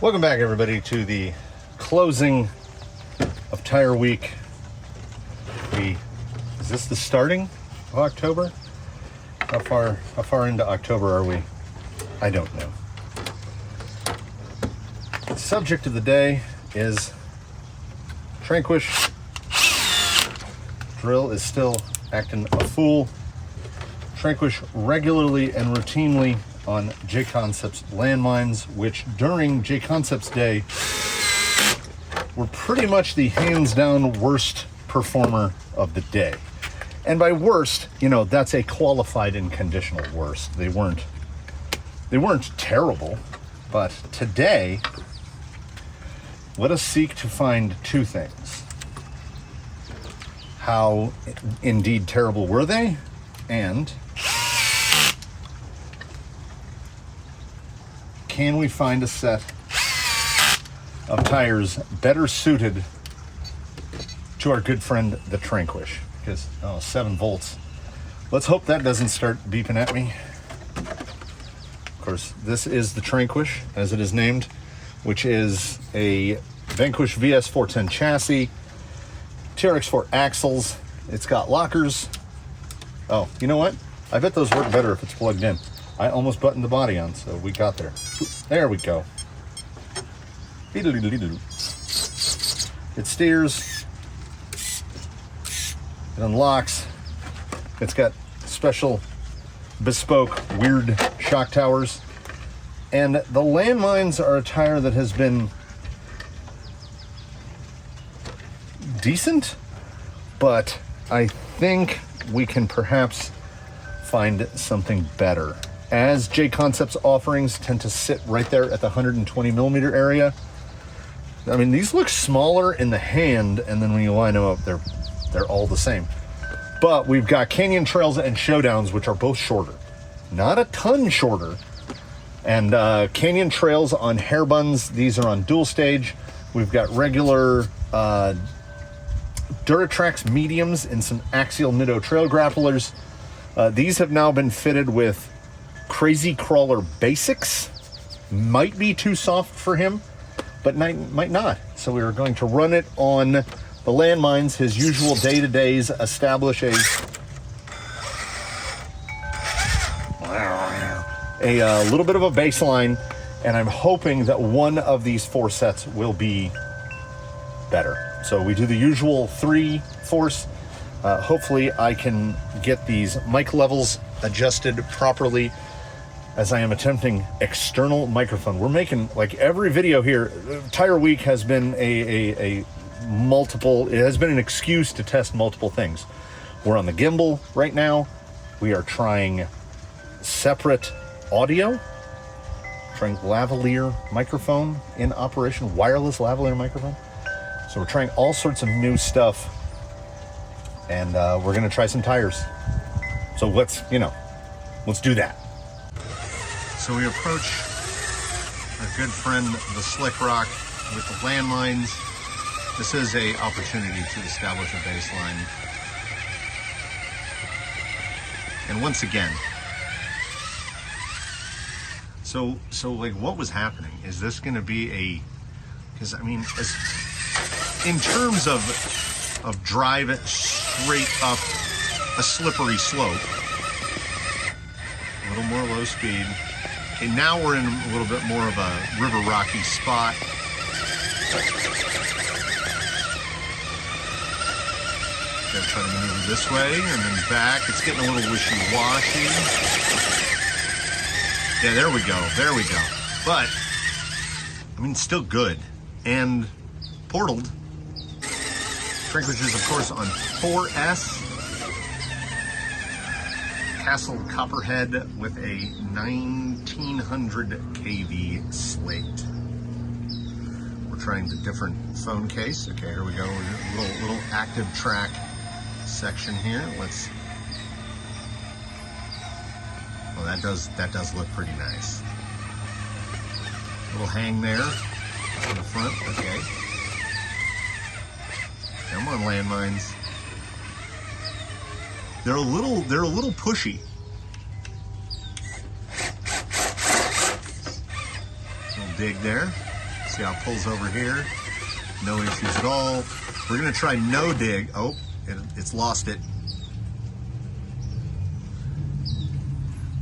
Welcome back, everybody, to the closing of Tire Week. Is this the starting of October? How far into October are we? I don't know. The subject of the day is Tranquish. Drill is still acting a fool. Tranquish regularly and routinely on J-Concept's Landmines, which during J-Concept's day were pretty much the hands-down worst performer of the day. And by worst, you know, that's a qualified and conditional worst. They weren't terrible, but today, let us seek to find two things. How indeed terrible were they? And can we find a set of tires better suited to our good friend, the Tranquish? Because, 7 volts. Let's hope that doesn't start beeping at me. Of course, this is the Tranquish, as it is named, which is a Vanquish VS410 chassis, TRX4 axles. It's got lockers. Oh, you know what? I bet those work better if it's plugged in. I almost buttoned the body on, so we got there. There we go. It steers. It unlocks. It's got special, bespoke, weird shock towers. And the Landmines are a tire that has been decent, but I think we can perhaps find something better. As J-Concept's offerings tend to sit right there at the 120 millimeter area. I mean, these look smaller in the hand, and then when you line them up, they're all the same. But we've got Canyon Trails and Showdowns, which are both shorter. Not a ton shorter. And Canyon Trails on hair buns, these are on dual stage. We've got regular Duratrax mediums and some axial Mido trail grapplers. These have now been fitted with Crazy Crawler Basics. Might be too soft for him, but might not. So we are going to run it on the Landmines, his usual day-to-days, establish a little bit of a baseline, and I'm hoping that one of these 4 sets will be better. So we do the usual 3 force. Hopefully I can get these mic levels adjusted properly as I am attempting external microphone. We're making, like every video here, Tire Week has been it has been an excuse to test multiple things. We're on the gimbal right now. We are trying separate audio, trying lavalier microphone in operation, wireless lavalier microphone. So we're trying all sorts of new stuff, and we're gonna try some tires. So let's do that. So we approach our good friend, the Slick Rock, with the Landmines. This is a opportunity to establish a baseline. And once again, so like what was happening? Is this gonna be because I mean, in terms of drive it straight up a slippery slope, a little more low speed. Okay, now we're in a little bit more of a river rocky spot. Gotta try to maneuver this way and then back. It's getting a little wishy-washy. Yeah, there we go. But, I mean, still good. And portaled. Tranquish is, of course, on 4S. Castle Copperhead with a 1900 kV slate. We're trying the different phone case. Okay, here we go. Little active track section here. Well, that does look pretty nice. Little hang there in the front. Okay. Come on, Landmines. They're a little pushy. dig there. See how it pulls over here. No issues at all. We're gonna try no dig. Oh, it's lost it.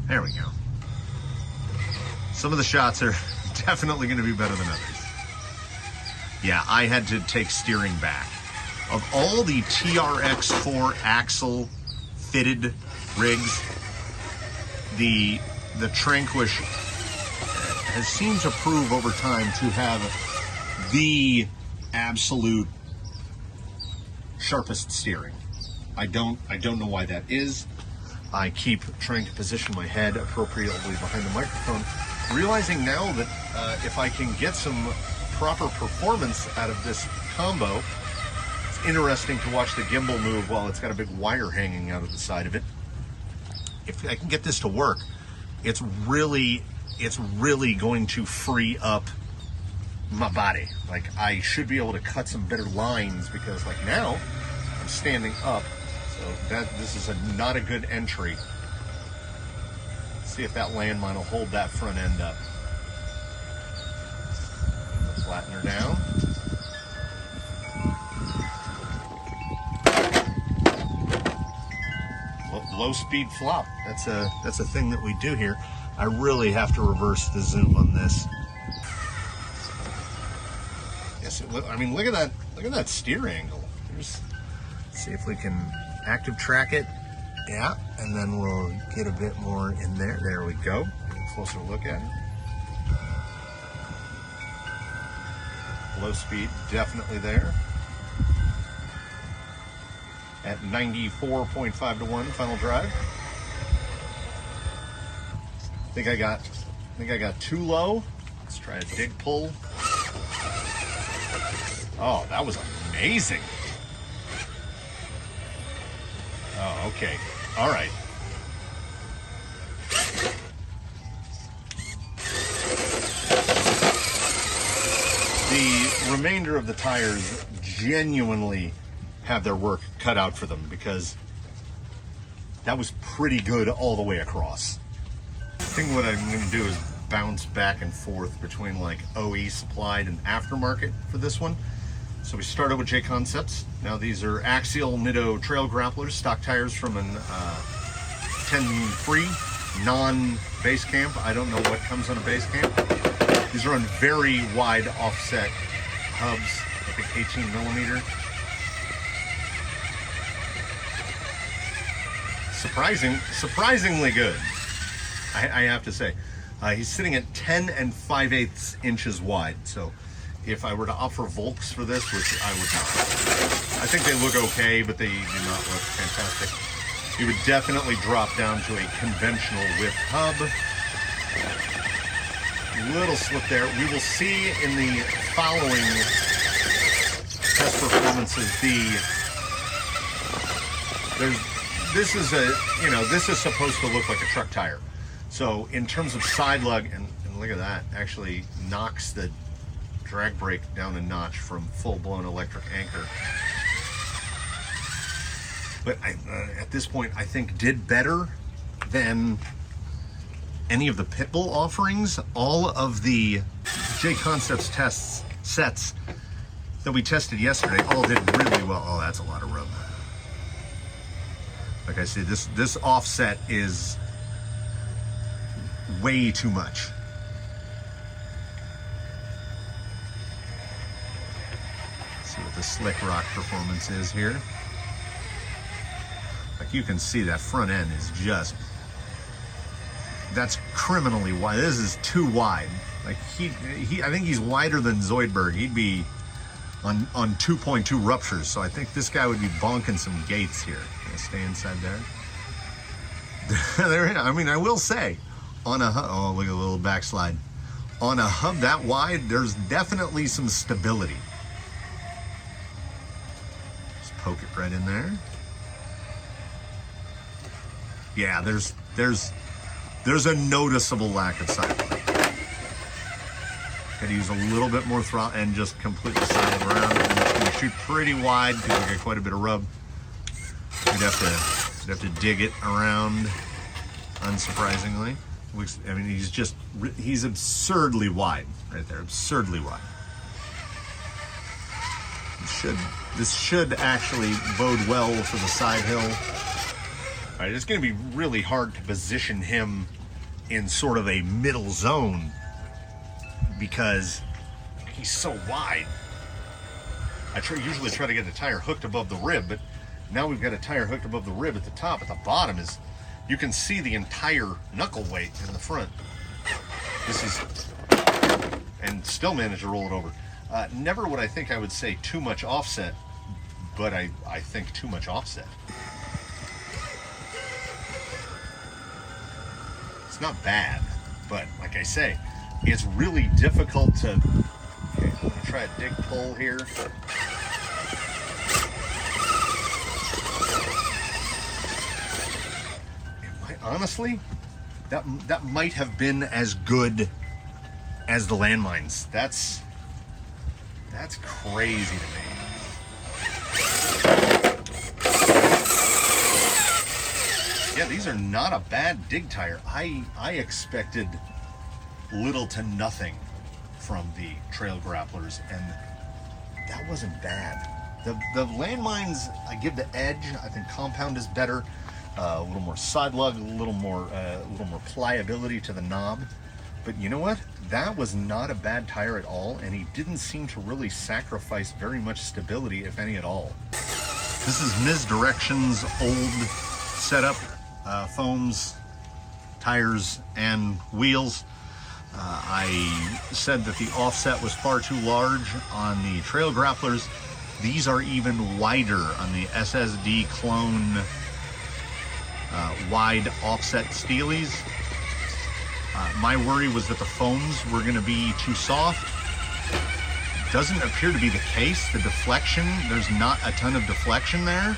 There we go. Some of the shots are definitely gonna be better than others. Yeah, I had to take steering back. Of all the TRX4 axle fitted rigs, the Tranquish has seemed to prove over time to have the absolute sharpest steering. I don't know why that is. I keep trying to position my head appropriately behind the microphone, realizing now that if I can get some proper performance out of this combo, it's interesting to watch the gimbal move while it's got a big wire hanging out of the side of it. If I can get this to work, it's really going to free up my body. Like, I should be able to cut some better lines, because like now I'm standing up, so this is not a good entry. Let's see if that landmine will hold that front end up. Flatten her down. Low speed flop. That's a thing that we do here. I really have to reverse the zoom on this. Yes, I mean, look at that steer angle. Let's see if we can active track it. Yeah, and then we'll get a bit more in there. There we go. Get a closer look at it. Low speed, definitely there. At 94.5 to 1 final drive. I think I got too low. Let's try a dig pull. Oh, that was amazing. Oh, okay. All right. The remainder of the tires genuinely have their work cut out for them, because that was pretty good all the way across. I think what I'm going to do is bounce back and forth between like OE supplied and aftermarket for this one. So we started with J Concepts. Now these are axial Nitto trail grapplers, stock tires from an 10-3 non-base camp. I don't know what comes on a base camp. These are on very wide offset hubs, I think 18 millimeter. Surprisingly good, I have to say. He's sitting at 10 5/8 inches wide. So if I were to offer Volks for this, which I would not, I think they look okay, but they do not look fantastic. He would definitely drop down to a conventional width hub. Little slip there. We will see in the following test performances. This is supposed to look like a truck tire. So in terms of side lug, and look at that, actually knocks the drag brake down a notch from full-blown electric anchor. But at this point, I think did better than any of the Pitbull offerings. All of the J Concepts sets that we tested yesterday all did really well. Oh, that's a lot of rub. Like I said, this offset is way too much. Let's see what the slick rock performance is here. Like you can see that front end is just, that's criminally wide. This is too wide. Like I think he's wider than Zoidberg. He'd be on 2.2 ruptures. So I think this guy would be bonking some gates here. Stay inside there. I mean, I will say, on a hub, oh, look at a little backslide. On a hub that wide, there's definitely some stability. Just poke it right in there. Yeah, there's a noticeable lack of side play. Gotta use a little bit more throttle and just completely side it around. And it's gonna shoot pretty wide because we got quite a bit of rub. You'd have to dig it around, unsurprisingly. I mean, he's absurdly wide right there, absurdly wide. This should actually bode well for the side hill. All right, it's going to be really hard to position him in sort of a middle zone because he's so wide. I usually try to get the tire hooked above the rib, but now we've got a tire hooked above the rib at the top. At the bottom is, you can see the entire knuckle weight in the front. And still managed to roll it over. Never would I think I would say too much offset, but I think too much offset. It's not bad, but like I say, it's really difficult to... Okay, I'm gonna try a dig pull here. Honestly, that might have been as good as the Landmines. That's crazy to me. Yeah, these are not a bad dig tire. I expected little to nothing from the trail grapplers, and that wasn't bad. The Landmines, I give the edge. I think compound is better. A little more side lug, a little more pliability to the knob. But you know what? That was not a bad tire at all, and he didn't seem to really sacrifice very much stability, if any at all. This is Misdirection's old setup, foams, tires, and wheels. I said that the offset was far too large on the trail grapplers. These are even wider on the SSD clone wide offset steelies. My worry was that the foams were going to be too soft. Doesn't appear to be the case. The deflection, there's not a ton of deflection there.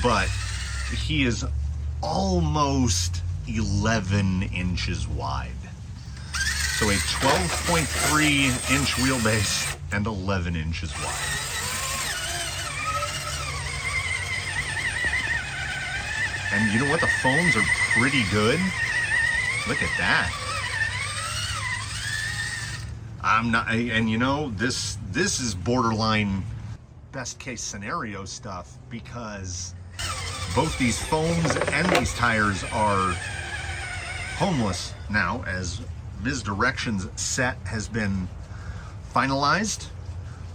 But he is almost 11 inches wide. So a 12.3 inch wheelbase and 11 inches wide. And you know what? The foams are pretty good. Look at that. And you know, this is borderline best case scenario stuff, because both these foams and these tires are homeless now, as Misdirection's set has been finalized.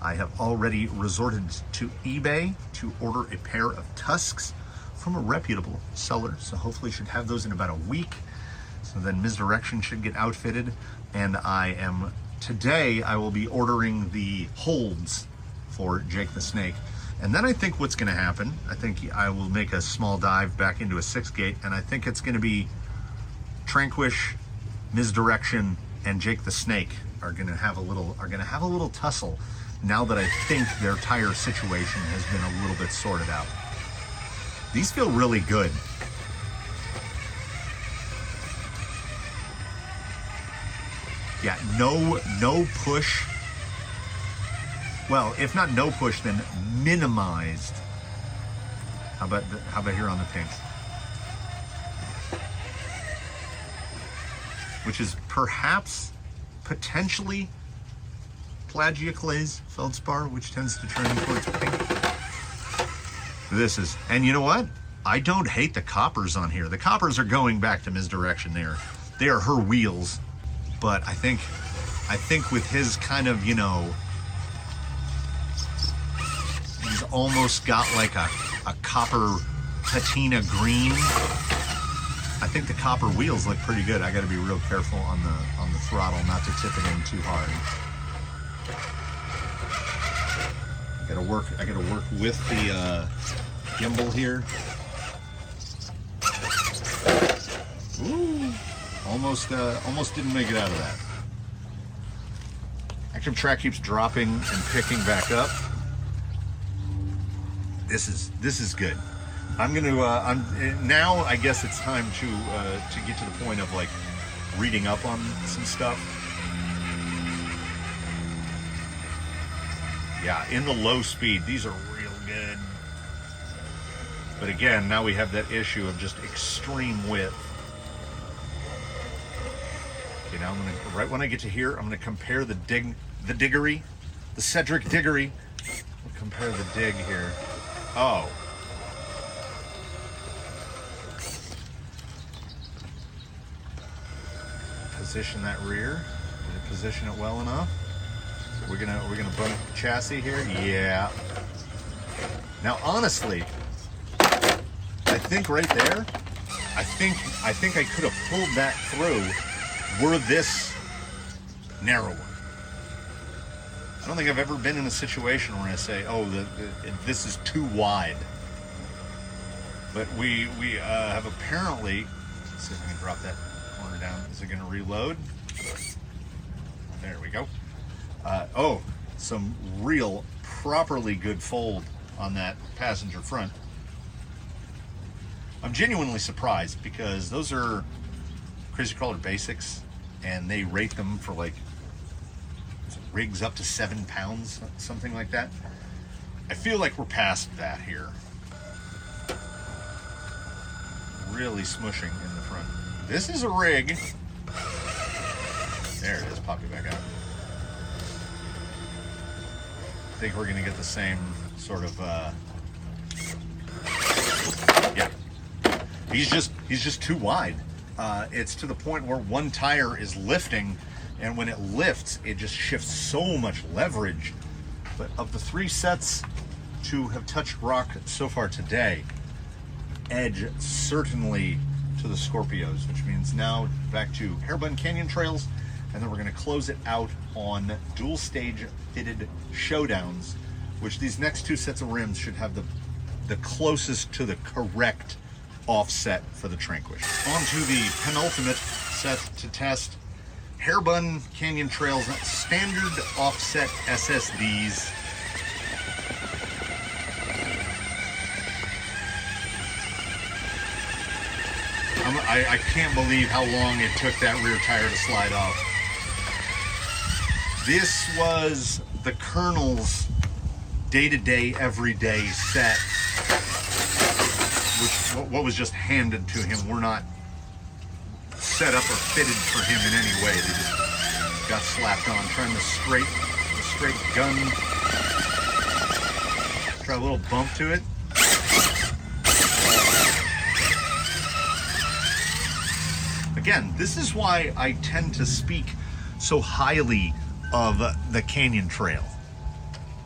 I have already resorted to eBay to order a pair of Tusks from a reputable seller, so hopefully should have those in about a week. So then Misdirection should get outfitted, and today I will be ordering the holds for Jake the Snake. And then I think what's going to happen, I think I will make a small dive back into a 6-gate, and I think it's going to be Tranquish, Misdirection, and Jake the Snake are going to have a little tussle now that I think their tire situation has been a little bit sorted out. These feel really good. Yeah, no push. Well, if not no push, then minimized. How about here on the pinks? Which is perhaps, potentially, plagioclase feldspar, which tends to turn towards pink. This is, and you know what? I don't hate the coppers on here. The coppers are going back to Misdirection there. They are her wheels. But I think with his kind of, you know, he's almost got like a copper patina green. I think the copper wheels look pretty good. I got to be real careful on the throttle not to tip it in too hard. I gotta work with the gimbal here. Ooh, almost didn't make it out of that. Active track keeps dropping and picking back up. This is good. Now I guess it's time to get to the point of like reading up on some stuff. Yeah, in the low speed, these are real good. But again, now we have that issue of just extreme width. Okay, now I'm gonna, right when I get to here, I'm gonna compare the diggery, the Cedric diggery. We'll compare the dig here. Oh. Position that rear. Did it position it well enough? We're gonna bump the chassis here. Yeah. Now, honestly, I think right there, I think I could have pulled that through were this narrower. I don't think I've ever been in a situation where I say, oh, this is too wide. But we have apparently, let's see if I can drop that corner down. Is it gonna reload? There we go. Oh, some real properly good fold on that passenger front. I'm genuinely surprised because those are Crazy Crawler basics and they rate them for like rigs up to 7 pounds, something like that. I feel like we're past that here. Really smushing in the front. This is a rig. There it is, pop it back out. I think we're gonna get the same sort of, yeah. He's just too wide. It's to the point where one tire is lifting, and when it lifts, it just shifts so much leverage. But of the 3 sets to have touched rock so far today, edge certainly to the Scorpios, which means now back to Hairbun Canyon Trails, and then we're going to close it out on dual stage fitted showdowns, which these next 2 sets of rims should have the closest to the correct offset for the Tranquish. On to the penultimate set to test, Hairbun Canyon Trails standard offset SSDs. I can't believe how long it took that rear tire to slide off. This was the Colonel's day-to-day, everyday set, which what was just handed to him. We're not set up or fitted for him in any way. They just got slapped on. Trying the straight gun. Try a little bump to it. Again, this is why I tend to speak so highly of the Canyon Trail.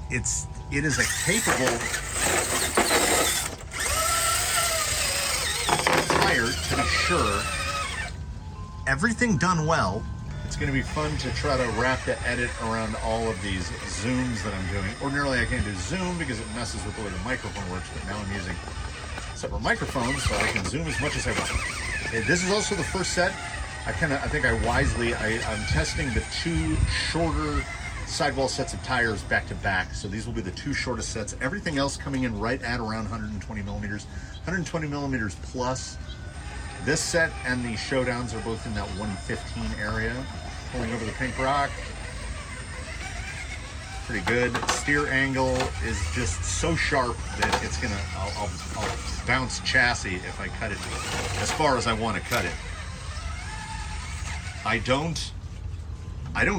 It is a capable tire, to be sure. Everything done well. It's going to be fun to try to wrap the edit around all of these zooms that I'm doing. Ordinarily I can't do zoom because it messes with the way the microphone works, but now I'm using separate microphones so I can zoom as much as I want. This is also the first set. I'm testing the 2 shorter sidewall sets of tires back to back. So these will be the 2 shortest sets. Everything else coming in right at around 120 millimeters, 120 millimeters plus. This set and the showdowns are both in that 115 area. Pulling over the pink rock. Pretty good. Steer angle is just so sharp that it's gonna, I'll bounce chassis if I cut it as far as I want to cut it. I don't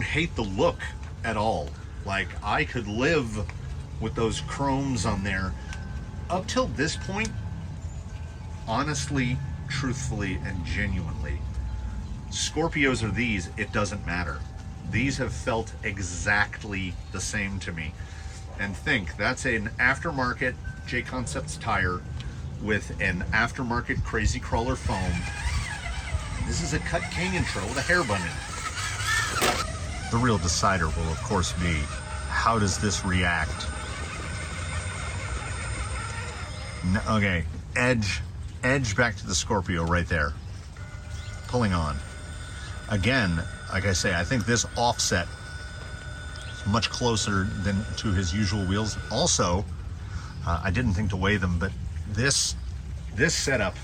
hate the look at all. Like, I could live with those chromes on there. Up till this point, honestly, truthfully, and genuinely, Scorpios are these, it doesn't matter. These have felt exactly the same to me. And think, that's an aftermarket J-Concepts tire with an aftermarket Crazy Crawler foam. This is a cut Canyon Trail with a Hairbun in it. The real decider will, of course, be how does this react? Okay, edge back to the Scorpio right there. Pulling on. Again, like I say, I think this offset is much closer than to his usual wheels. Also, I didn't think to weigh them, but this setup,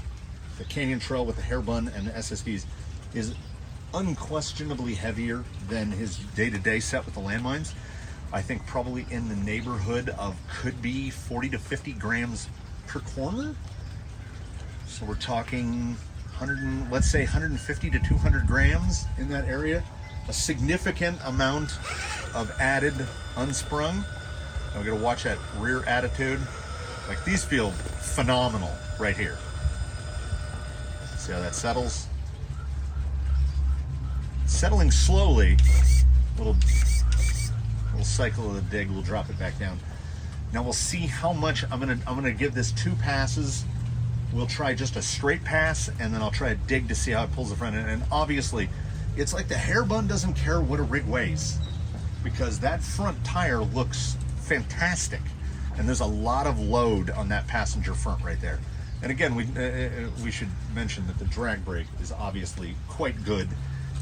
the Canyon Trail with the Hairbun and the SSDs, is unquestionably heavier than his day-to-day set with the Landmines. I think probably in the neighborhood of could be 40 to 50 grams per corner. So we're talking let's say 150 to 200 grams in that area. A significant amount of added unsprung. I'm gonna watch that rear attitude. Like, these feel phenomenal right here. See how that settles? Settling slowly. Little cycle of the dig, we'll drop it back down. Now we'll see how much I'm gonna give this 2 passes. We'll try just a straight pass, and then I'll try a dig to see how it pulls the front end. And obviously, it's like the hair bun doesn't care what a rig weighs, because that front tire looks fantastic, and there's a lot of load on that passenger front right there. And again, we should mention that the drag brake is obviously quite good,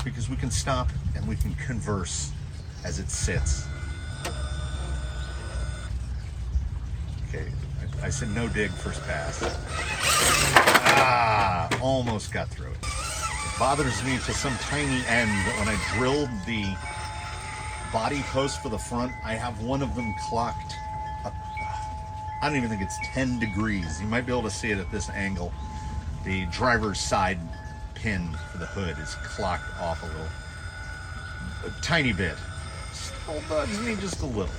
because we can stop and we can converse as it sits. Okay, I said no dig first pass. Almost got through it. It bothers me to some tiny end that when I drilled the body post for the front, I have one of them clocked up. I don't even think it's 10 degrees. You might be able to see it at this angle. The driver's side pin for the hood is clocked off a tiny bit. Still bugs me just a little.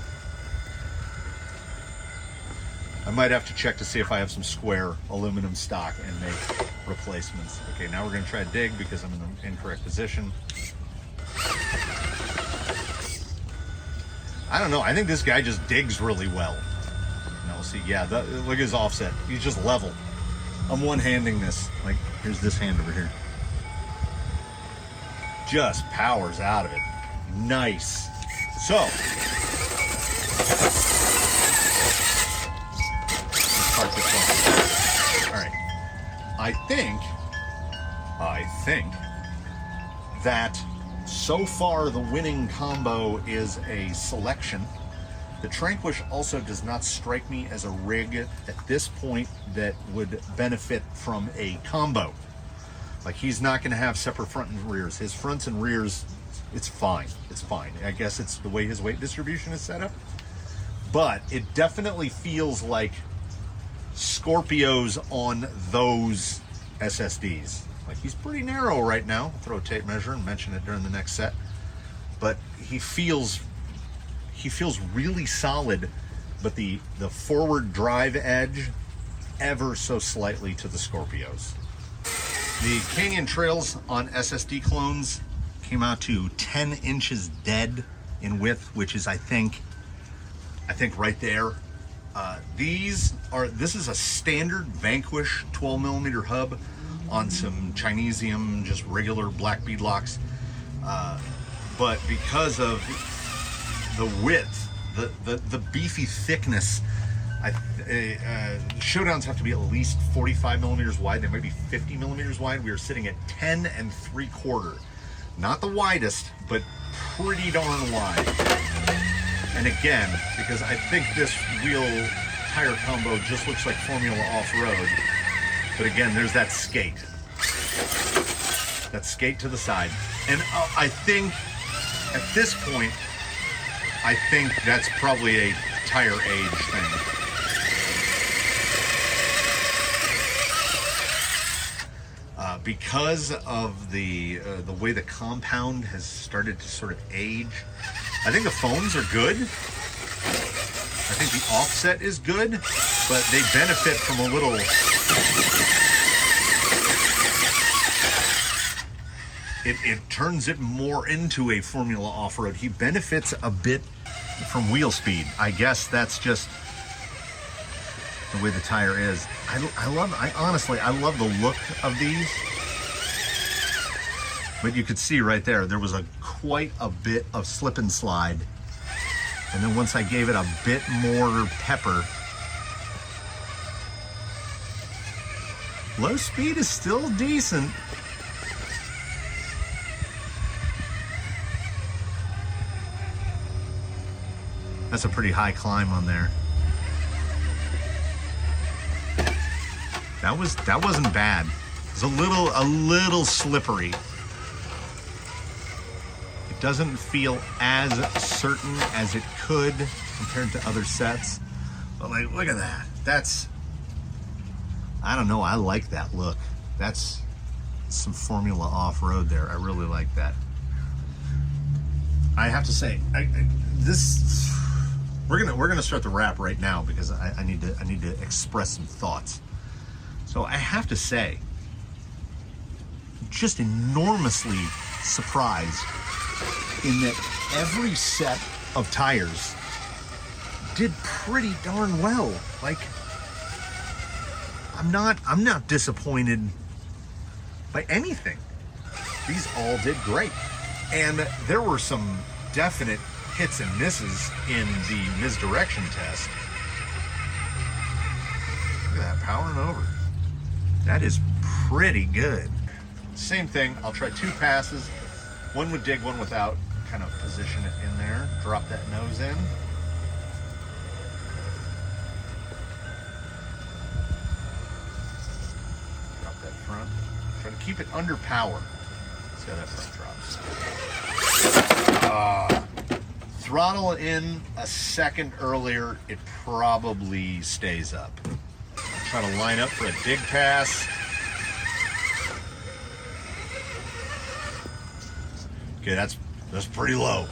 I might have to check to see if I have some square aluminum stock and make replacements. Okay, now we're gonna try to dig because I'm in the incorrect position. I don't know, I think this guy just digs really well. Now we'll see, yeah, look at his offset. He's just level. I'm one-handing this. Like, here's this hand over here. Just powers out of it. Nice. So, all right. I think that so far the winning combo is a selection. The Tranquish also does not strike me as a rig at this point that would benefit from a combo. Like, he's not going to have separate front and rears. His fronts and rears, it's fine. It's fine. I guess it's the way his weight distribution is set up. But it definitely feels like Scorpios on those SSDs. Like, he's pretty narrow right now. I'll throw a tape measure and mention it during the next set. But he feels really solid, but the forward drive edge ever so slightly to the Scorpios. The Canyon trails on SSD clones came out to 10 inches dead in width, which is I think right there. This is a standard Vanquish 12mm hub on some Chinesium, just regular black bead locks. But because of the width, the beefy thickness, showdowns have to be at least 45mm wide. They might be 50mm wide. We are sitting at 10 3/4. Not the widest, but pretty darn wide. And again, because I think this wheel tire combo just looks like Formula Off-Road. But again, there's that skate. That skate to the side. And I think at this point, I think that's probably a tire age thing. Because of the way the compound has started to sort of age, I think the foams are good. I think the offset is good, but they benefit from a little. It turns it more into a Formula Off-Road. He benefits a bit from wheel speed. I guess that's just the way the tire is. Honestly, I love the look of these. But you could see right there was quite a bit of slip and slide. And then once I gave it a bit more pepper, low speed is still decent. That's a pretty high climb on there. That wasn't bad. It's a little slippery. It doesn't feel as certain as it could compared to other sets. But like, look at that. I don't know, I like that look. That's some Formula Off-Road there. I really like that. I have to say, we're gonna start the wrap right now because I need to express some thoughts. So I have to say, just enormously surprised in that every set of tires did pretty darn well. Like, I'm not disappointed by anything. These all did great. And there were some definite hits and misses in the misdirection test. Look at that, powering over. That is pretty good. Same thing, I'll try 2 passes. One with dig, one without. Kind of position it in there, drop that nose in. Drop that front. Try to keep it under power. See how that front drops. Throttle in a second earlier, it probably stays up. Try to line up for a dig pass. Okay, that's pretty low.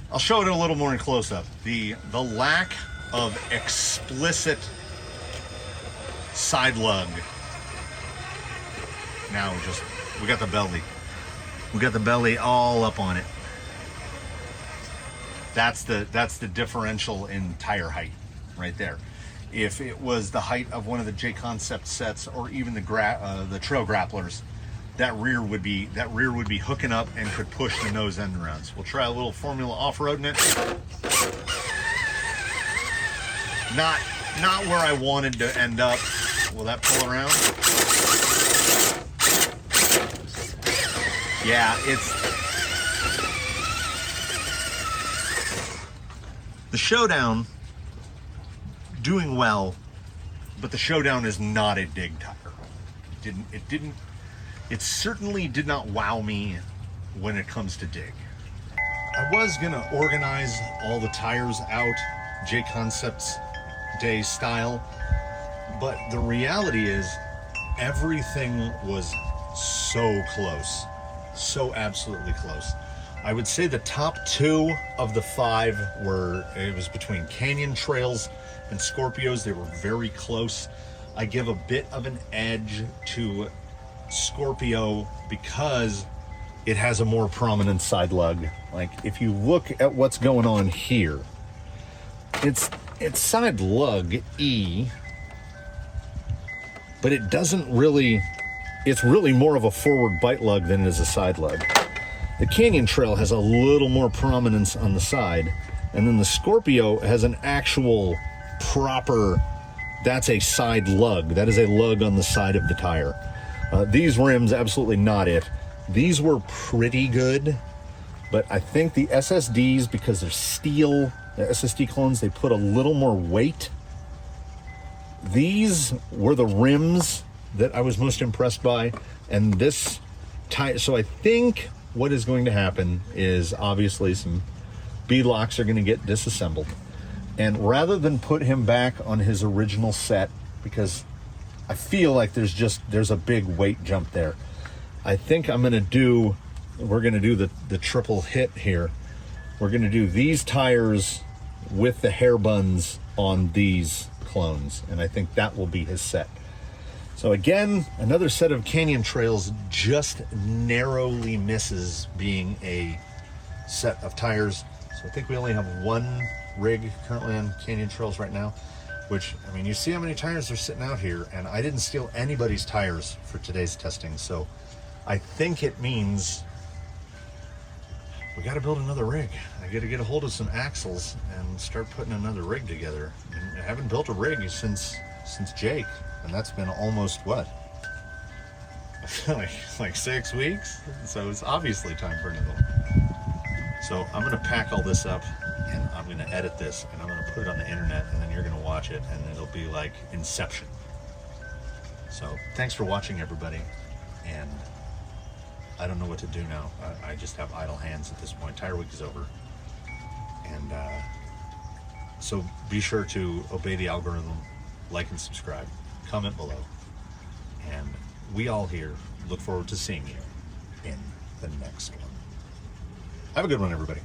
I'll show it a little more in close-up. The lack of explicit side lug. Now we got the belly. We got the belly all up on it. That's the differential in tire height right there. If it was the height of one of the J Concept sets or even the trail grapplers, that rear would be hooking up and could push the nose end around. So we'll try a little Formula Off-Road in it. Not where I wanted to end up. Will that pull around? Yeah, it's the Showdown doing well, but the Showdown is not a dig tire. It certainly did not wow me when it comes to dig. I was gonna organize all the tires out J Concepts Day style, but the reality is everything was so close, so absolutely close. I would say the top 2 of the 5 it was between Canyon Trails and Scorpios. They were very close. I give a bit of an edge to Scorpio because it has a more prominent side lug. Like, if you look at what's going on here, it's side lug E, but it doesn't really, it's really more of a forward bite lug than it is a side lug. The Canyon Trail has a little more prominence on the side, and then the Scorpio has an actual proper, that's a side lug. That is a lug on the side of the tire. These rims, absolutely not it. These were pretty good, but I think the SSDs, because they're steel, the SSD clones, they put a little more weight. These were the rims that I was most impressed by, and this tire. So I think what is going to happen is obviously some beadlocks are going to get disassembled, and rather than put him back on his original set, because I feel like there's a big weight jump there, I think we're going to do the triple hit here. We're going to do these tires with the hair buns on these clones, and I think that will be his set. So again, another set of Canyon Trails just narrowly misses being a set of tires. So I think we only have 1 rig currently on Canyon Trails right now, which, I mean, you see how many tires are sitting out here, and I didn't steal anybody's tires for today's testing. So I think it means we got to build another rig. I got to get a hold of some axles and start putting another rig together. And I haven't built a rig since Jake, and that's been almost what? I feel like 6 weeks. So it's obviously time for another one. So I'm gonna pack all this up, and I'm gonna edit this, and I'm gonna put it on the internet, and then you're gonna watch it, and it'll be like Inception. So thanks for watching, everybody, and I don't know what to do now. I just have idle hands at this point. Tire week is over. And so be sure to obey the algorithm, like and subscribe, comment below. And we all here look forward to seeing you in the next one. Have a good one, everybody.